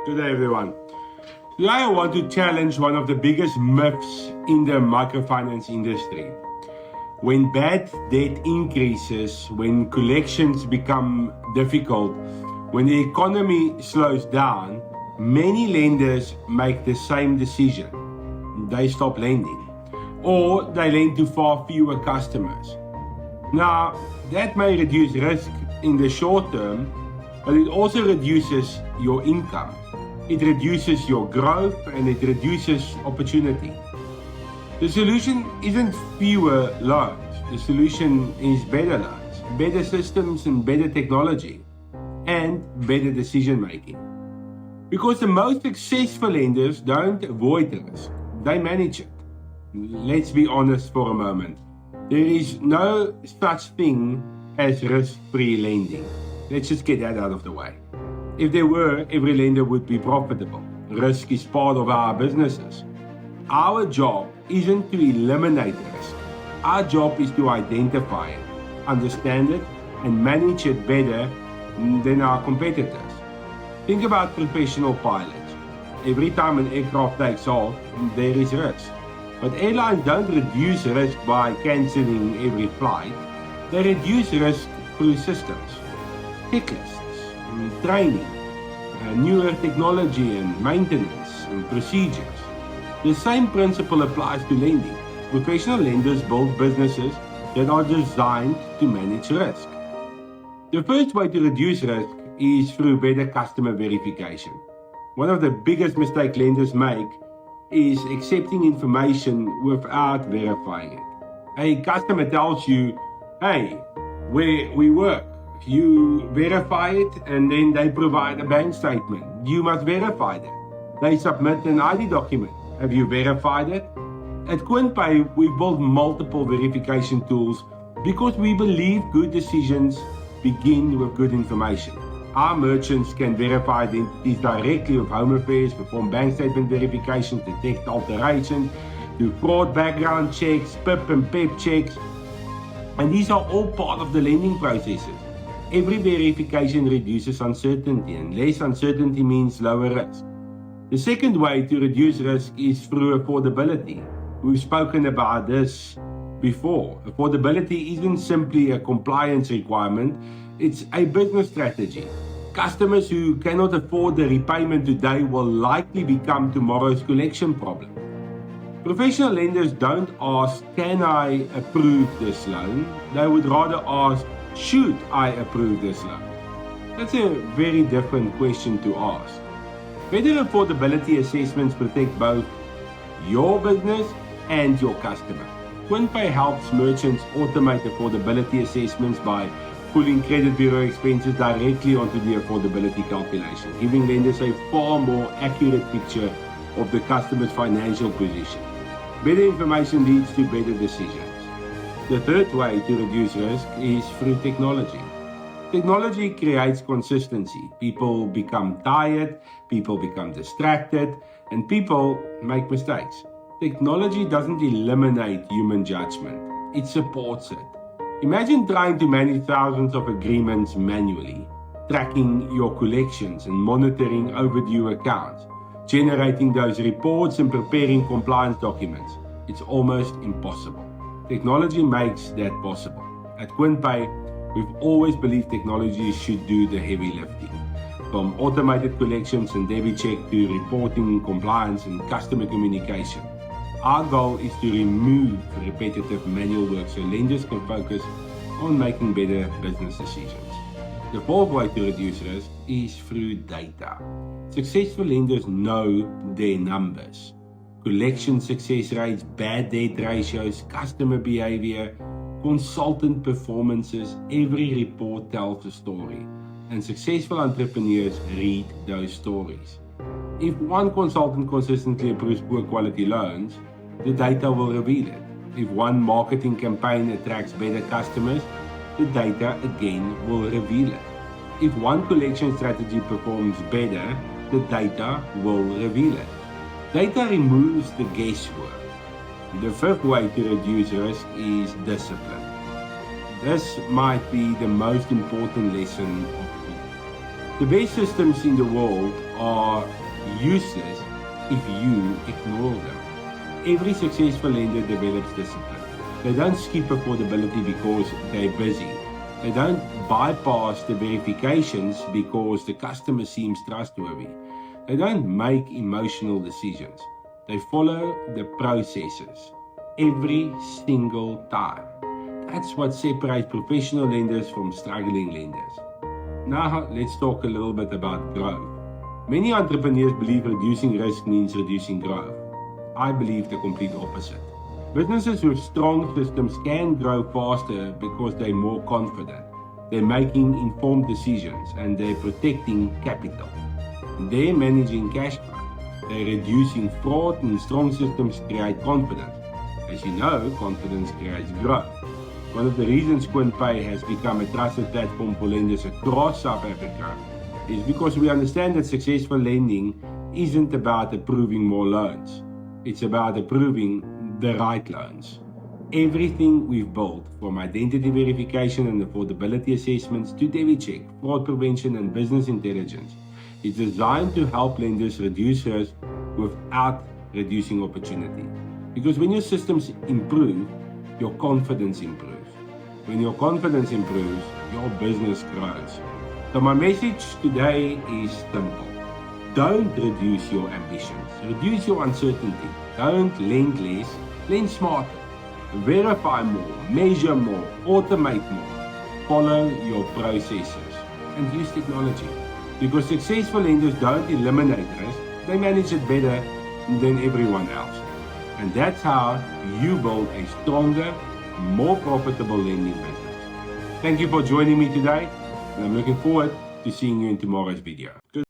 Good day, everyone. Today, I want to challenge one of the biggest myths in the microfinance industry. When bad debt increases, when collections become difficult, when the economy slows down, many lenders make the same decision. They stop lending, or they lend to far fewer customers. Now, that may reduce risk in the short term, but it also reduces your income. It reduces your growth and it reduces opportunity. The solution isn't fewer loans. The solution is better loans, better systems and better technology, and better decision making. Because the most successful lenders don't avoid risk, they manage it. Let's be honest for a moment. There is no such thing as risk-free lending. Let's just get that out of the way. If there were, every lender would be profitable. Risk is part of our businesses. Our job isn't to eliminate risk. Our job is to identify it, understand it, and manage it better than our competitors. Think about professional pilots. Every time an aircraft takes off, there is risk. But airlines don't reduce risk by cancelling every flight. They reduce risk through systems, checklists, training, newer technology and maintenance and procedures. The same principle applies to lending. Professional lenders build businesses that are designed to manage risk. The first way to reduce risk is through better customer verification. One of the biggest mistakes lenders make is accepting information without verifying it. A customer tells you, hey, where we work. You verify it and then they provide a bank statement. You must verify that. They submit an ID document. Have you verified it? At QuintPay, we built multiple verification tools because we believe good decisions begin with good information. Our merchants can verify identities directly with Home Affairs, perform bank statement verifications, detect alterations, do fraud background checks, PIP and PEP checks. And these are all part of the lending processes. Every verification reduces uncertainty, and less uncertainty means lower risk. The second way to reduce risk is through affordability. We've spoken about this before. Affordability isn't simply a compliance requirement, it's a business strategy. Customers who cannot afford the repayment today will likely become tomorrow's collection problem. Professional lenders don't ask, can I approve this loan? They would rather ask, should I approve this loan? That's a very different question to ask. Better affordability assessments protect both your business and your customer. QuintPay helps merchants automate affordability assessments by pulling credit bureau expenses directly onto the affordability calculation, giving lenders a far more accurate picture of the customer's financial position. Better information leads to better decisions. The third way to reduce risk is through technology. Technology creates consistency. People become tired, people become distracted, and people make mistakes. Technology doesn't eliminate human judgment, it supports it. Imagine trying to manage thousands of agreements manually, tracking your collections and monitoring overdue accounts, generating those reports and preparing compliance documents. It's almost impossible. Technology makes that possible. At QuintPay, we've always believed technology should do the heavy lifting. From automated collections and debit check to reporting, compliance, and customer communication. Our goal is to remove repetitive manual work so lenders can focus on making better business decisions. The fourth way to reduce risk is through data. Successful lenders know their numbers. Collection success rates, bad debt ratios, customer behavior, consultant performances, every report tells a story. And successful entrepreneurs read those stories. If one consultant consistently approves poor quality loans, the data will reveal it. If one marketing campaign attracts better customers, the data again will reveal it. If one collection strategy performs better, the data will reveal it. Data removes the guesswork. The fifth way to reduce risk is discipline. This might be the most important lesson of all. The best systems in the world are useless if you ignore them. Every successful lender develops discipline. They don't skip affordability because they're busy. They don't bypass the verifications because the customer seems trustworthy. They don't make emotional decisions. They follow the processes every single time. That's what separates professional lenders from struggling lenders. Now, let's talk a little bit about growth. Many entrepreneurs believe reducing risk means reducing growth. I believe the complete opposite. Businesses with strong systems can grow faster because they're more confident. They're making informed decisions and they're protecting capital. They're managing cash flow. They're reducing fraud, and strong systems create confidence. As you know, confidence creates growth. One of the reasons QuintPay has become a trusted platform for lenders across South Africa is because we understand that successful lending isn't about approving more loans. It's about approving the right loans. Everything we've built, from identity verification and affordability assessments to debit check, fraud prevention and business intelligence, is designed to help lenders reduce risk without reducing opportunity. Because when your systems improve, your confidence improves. When your confidence improves, your business grows. So my message today is simple. Don't reduce your ambitions. Reduce your uncertainty. Don't lend less. Lend smarter. Verify more. Measure more. Automate more. Follow your processes. And use technology. Because successful lenders don't eliminate risk. They manage it better than everyone else. And that's how you build a stronger, more profitable lending business. Thank you for joining me today. And I'm looking forward to seeing you in tomorrow's video.